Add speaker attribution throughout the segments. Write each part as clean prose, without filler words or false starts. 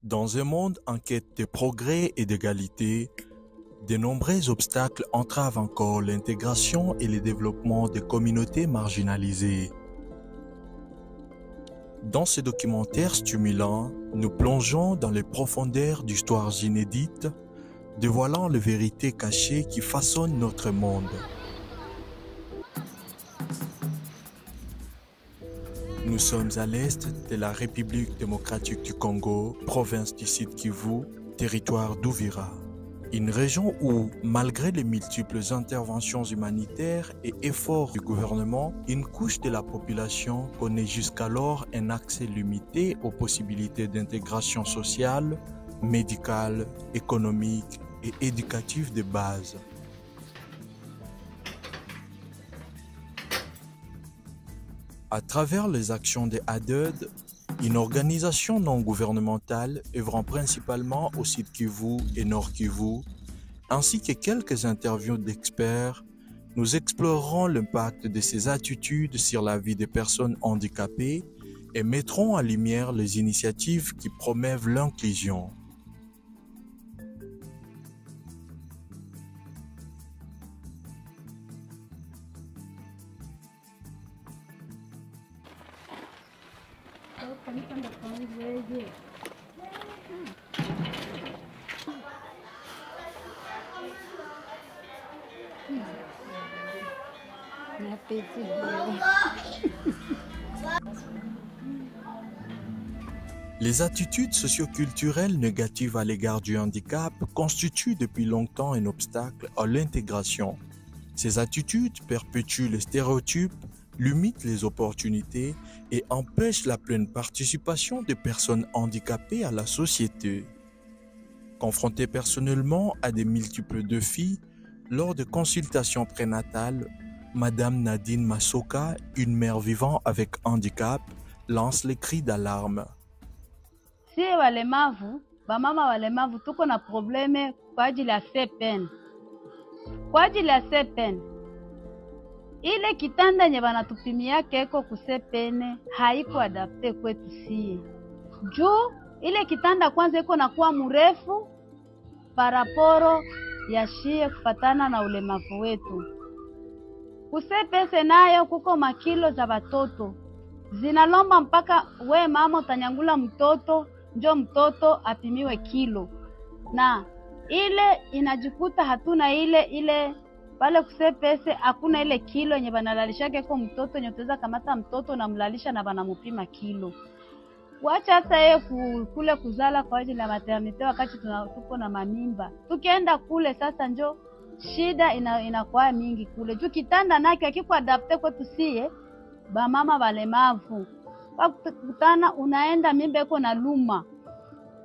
Speaker 1: Dans un monde en quête de progrès et d'égalité, de nombreux obstacles entravent encore l'intégration et le développement des communautés marginalisées. Dans ce documentaire stimulant, nous plongeons dans les profondeurs d'histoires inédites, dévoilant les vérités cachées qui façonnent notre monde. Nous sommes à l'est de la République démocratique du Congo, province du Sud Kivu, territoire d'Uvira. Une région où, malgré les multiples interventions humanitaires et efforts du gouvernement, une couche de la population connaît jusqu'alors un accès limité aux possibilités d'intégration sociale, médicale, économique et éducative de base. À travers les actions de ADED, une organisation non gouvernementale œuvrant principalement au Sud Kivu et Nord Kivu, ainsi que quelques interviews d'experts, nous explorerons l'impact de ces attitudes sur la vie des personnes handicapées et mettrons en lumière les initiatives qui promeuvent l'inclusion. Les attitudes socioculturelles négatives à l'égard du handicap constituent depuis longtemps un obstacle à l'intégration. Ces attitudes perpétuent les stéréotypes, limitent les opportunités et empêchent la pleine participation des personnes handicapées à la société. Confrontée personnellement à des multiples défis, lors de consultations prénatales, Madame Nadine Masoka, une mère vivant avec handicap, lance les cris d'alarme.
Speaker 2: Sie walemavu, bamama walemavu tuko na probleme kwa ajili ya sepen. Kwa ajili ya sepen, ile kitanda nye banatupimia keko kusepene haiko adapte kwetu sie. Juu ile kitanda kwanza iko nakuwa mrefu paraporo ya shie kufatana na ulemavu wetu. Kusepese nayo kuko makilo za batoto. Zinalomba mpaka we mama utanyangula mtoto, njo mtoto apimiwe kilo. Na ile inajikuta hatuna ile pale kusepese hakuna ile kilo yenye banalalisha keko mtoto yenye utaweza kamata mtoto na mlalisha na banamupima kilo. Wacha hata yeye kule kuzala kwa ajili ya maternite wakati tuko na mamimba. Tukienda kule sasa njo shida inakuwa mingi kule. Juu kitanda nake hakiko adapte kwetu sie bamama walemavu. Wakutana unaenda mimba iko na luma.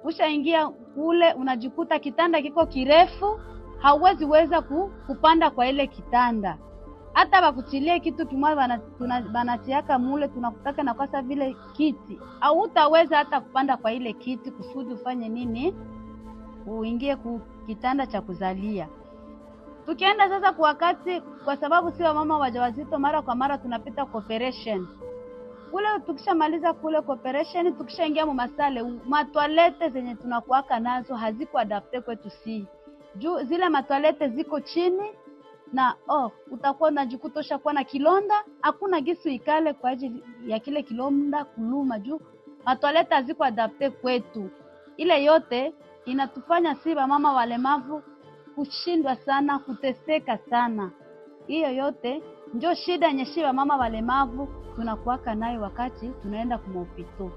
Speaker 2: Ushaingia kule unajikuta kitanda kiko kirefu, hauwezi weza kupanda kwa ile kitanda. Hata bakutilie kitu kimoja banatiaka mule tunakutaka na kwasa vile kiti. Au utaweza hata kupanda kwa ile kiti kusudi ufanye nini? Uingie kitanda cha kuzalia. Tukienda sasa kwa wakati, kwa sababu si mama wajawazito mara kwa mara tunapita operation. Kule tukishamaliza kule operation, tukishaingia mu masale, matwalete zenye tunakuaka nazo haziko adapte kwetu si. Juu zile matwalete ziko chini na utakuwa unajikutosha kuwa na kilonda, hakuna gisu ikale kwa ajili ya kile kilonda kuluma juu matwalete haziko adapte kwetu. Ile yote inatufanya si mama walemavu kushindwa sana, kuteseka sana. Hiyo yote ndio shida yenye shiba mama walemavu tunakuaka nayo wakati tunaenda kumopito.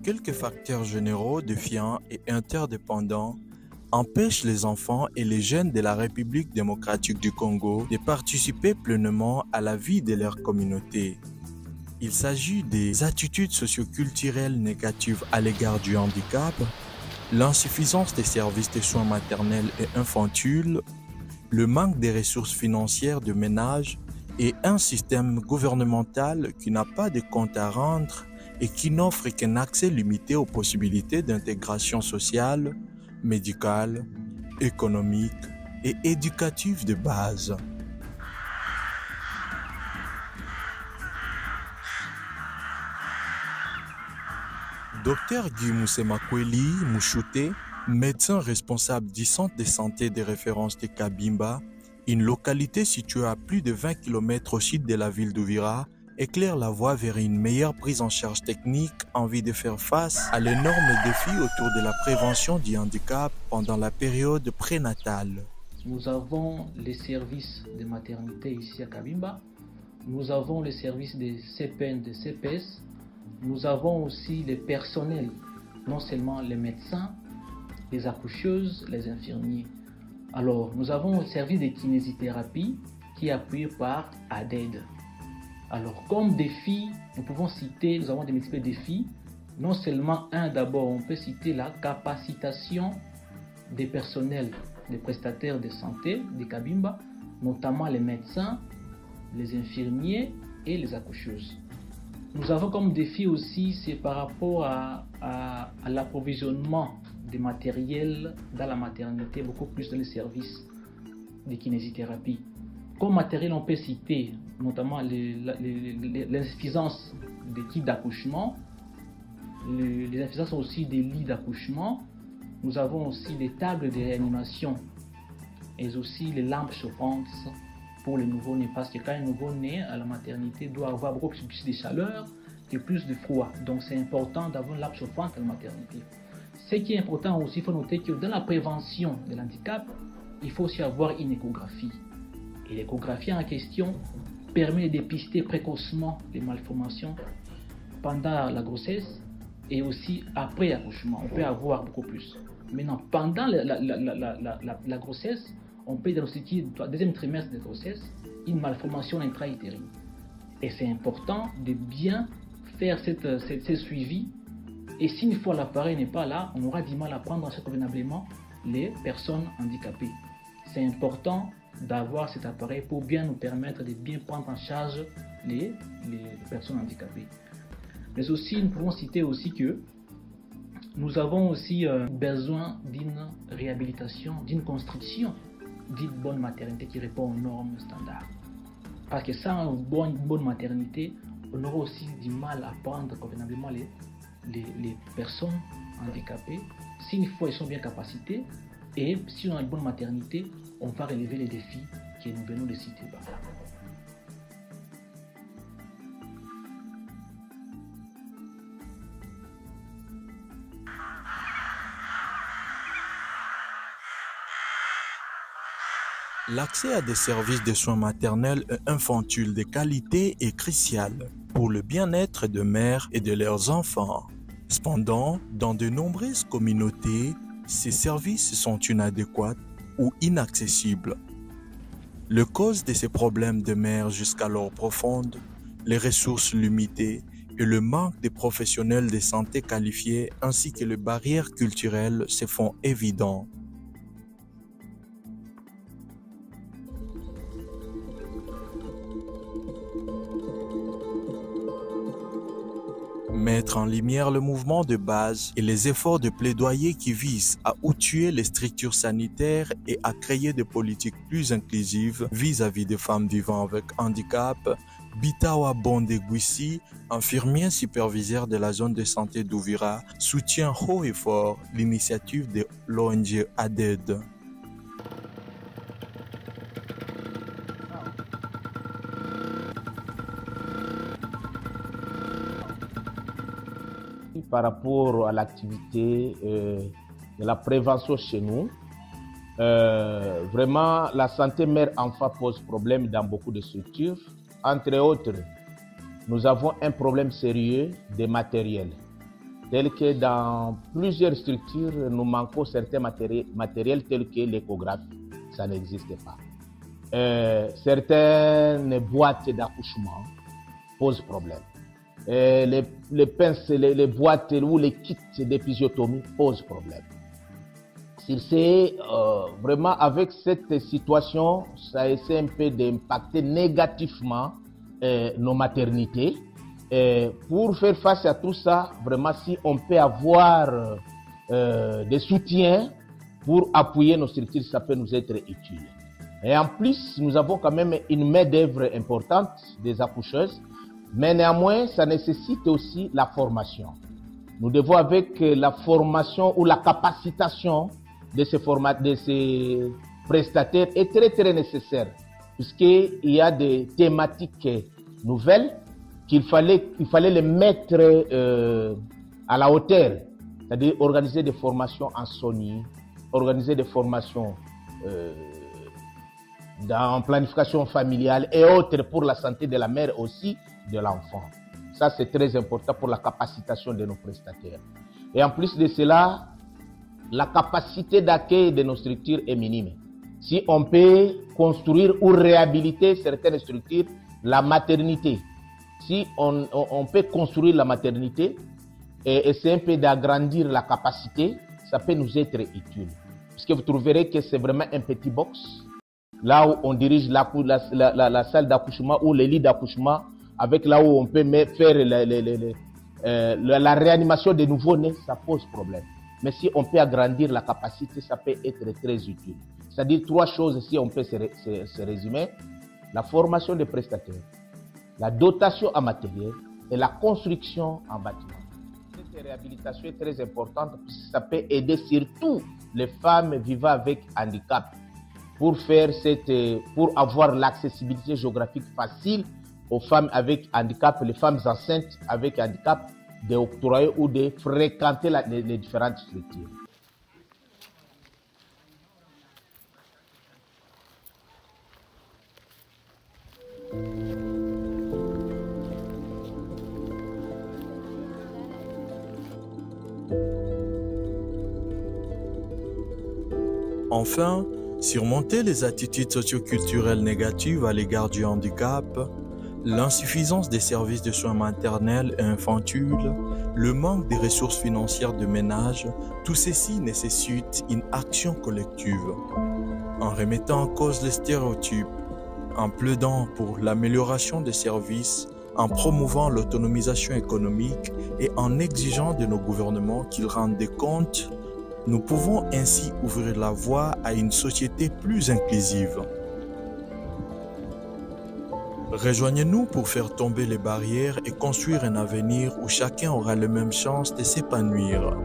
Speaker 1: Quelques facteurs généraux, défiants et interdépendants empêchent les enfants et les jeunes de la République démocratique du Congo de participer pleinement à la vie de leur communauté. Il s'agit des attitudes socioculturelles négatives à l'égard du handicap, l'insuffisance des services de soins maternels et infantiles, le manque des ressources financières de ménage et un système gouvernemental qui n'a pas de compte à rendre et qui n'offre qu'un accès limité aux possibilités d'intégration sociale, médicale, économique et éducative de base. Dr Guy Moussemakweli Mouchouté, médecin responsable du centre de santé de référence de Kabimba, une localité située à plus de 20 km au sud de la ville d'Ouvira, éclaire la voie vers une meilleure prise en charge technique en vue de faire face à l'énorme défi autour de la prévention du handicap pendant la période prénatale.
Speaker 3: Nous avons les services de maternité ici à Kabimba, nous avons les services de CPN, de CPS, nous avons aussi les personnels, non seulement les médecins, les accoucheuses, les infirmiers. Alors, nous avons le service de kinésithérapie qui est appuyé par ADED. Alors, comme défi, nous pouvons citer, nous avons des multiples défis. Non seulement d'abord, on peut citer la capacitation des personnels, des prestataires de santé de Kabimba, notamment les médecins, les infirmiers et les accoucheuses. Nous avons comme défi aussi, c'est par rapport à l'approvisionnement des matériels dans la maternité, beaucoup plus dans les services de kinésithérapie. Comme matériel, on peut citer notamment l'insuffisance des kits d'accouchement, les insuffisances aussi des lits d'accouchement. Nous avons aussi des tables de réanimation et aussi les lampes chauffantes pour les nouveau-nés, parce que quand un nouveau-né à la maternité doit avoir beaucoup plus de chaleur et plus de froid. Donc c'est important d'avoir une lampe chauffante à la maternité. Ce qui est important aussi, il faut noter que dans la prévention de l'handicap, il faut aussi avoir une échographie. Et l'échographie en question permet de dépister précocement les malformations pendant la grossesse et aussi après l'accouchement. On peut avoir beaucoup plus. Maintenant, pendant la grossesse, on peut diagnostiquer, au deuxième trimestre de grossesse, une malformation intra-utérine. Et c'est important de bien faire ce suivi. Et si une fois l'appareil n'est pas là, on aura du mal à prendre en charge convenablement les personnes handicapées. C'est important d'avoir cet appareil pour bien nous permettre de bien prendre en charge les personnes handicapées. Mais aussi, nous pouvons citer aussi que nous avons aussi besoin d'une réhabilitation, d'une construction d'une bonne maternité qui répond aux normes standards. Parce que sans une bonne maternité, on aura aussi du mal à prendre convenablement les personnes handicapées. Si une fois ils sont bien capacités et si on a une bonne maternité, on va relever les défis que nous venons de citer.
Speaker 1: L'accès à des services de soins maternels et infantiles de qualité est crucial pour le bien-être de mères et de leurs enfants. Cependant, dans de nombreuses communautés, ces services sont inadéquats ou inaccessibles. Le cause de ces problèmes demeure jusqu'alors profonde, les ressources limitées et le manque de professionnels de santé qualifiés ainsi que les barrières culturelles se font évidents. Mettre en lumière le mouvement de base et les efforts de plaidoyer qui visent à outiller les structures sanitaires et à créer des politiques plus inclusives vis-à-vis des femmes vivant avec handicap, Bitawa Bonde Gwissi, infirmier superviseur de la zone de santé d'Ouvira, soutient haut et fort l'initiative de l'ONG ADED.
Speaker 4: Par rapport à l'activité de la prévention chez nous, vraiment la santé mère-enfant pose problème dans beaucoup de structures. Entre autres, nous avons un problème sérieux de matériel, tel que dans plusieurs structures, nous manquons certains matériels tels que l'échographie, ça n'existe pas. Certaines boîtes d'accouchement posent problème. Les pinces, les boîtes ou les kits d'épisiotomie posent problème. Vraiment avec cette situation, ça essaie un peu d'impacter négativement nos maternités. Pour faire face à tout ça, vraiment si on peut avoir des soutiens pour appuyer nos structures, ça peut nous être utile. Et en plus, nous avons quand même une main-d'œuvre importante des accoucheuses, mais néanmoins, ça nécessite aussi la formation. Nous devons, avec la formation ou la capacitation de ces prestataires, est très très nécessaire, puisqu'il y a des thématiques nouvelles qu'il fallait les mettre à la hauteur, c'est-à-dire organiser des formations en SONI, organiser des formations en planification familiale et autres pour la santé de la mère aussi de l'enfant. Ça, c'est très important pour la capacitation de nos prestataires. Et en plus de cela, la capacité d'accueil de nos structures est minime. Si on peut construire ou réhabiliter certaines structures, la maternité, si on peut construire la maternité et essayer un peu d'agrandir la capacité, ça peut nous être utile. Puisque vous trouverez que c'est vraiment un petit box, là où on dirige la salle d'accouchement ou les lits d'accouchement, avec là où on peut faire la réanimation des nouveau-nés, ça pose problème. Mais si on peut agrandir la capacité, ça peut être très utile. C'est-à-dire 3 choses, si on peut se résumer: la formation des prestataires, la dotation en matériel et la construction en bâtiment. Cette réhabilitation est très importante parce que ça peut aider surtout les femmes vivant avec handicap pour avoir l'accessibilité géographique facile aux femmes avec handicap, les femmes enceintes avec handicap, d'octroyer ou de fréquenter les différentes structures.
Speaker 1: Enfin, surmonter les attitudes socioculturelles négatives à l'égard du handicap, l'insuffisance des services de soins maternels et infantiles, le manque des ressources financières de ménage, tout ceci nécessite une action collective. En remettant en cause les stéréotypes, en plaidant pour l'amélioration des services, en promouvant l'autonomisation économique et en exigeant de nos gouvernements qu'ils rendent des comptes, nous pouvons ainsi ouvrir la voie à une société plus inclusive. Rejoignez-nous pour faire tomber les barrières et construire un avenir où chacun aura les mêmes chances de s'épanouir.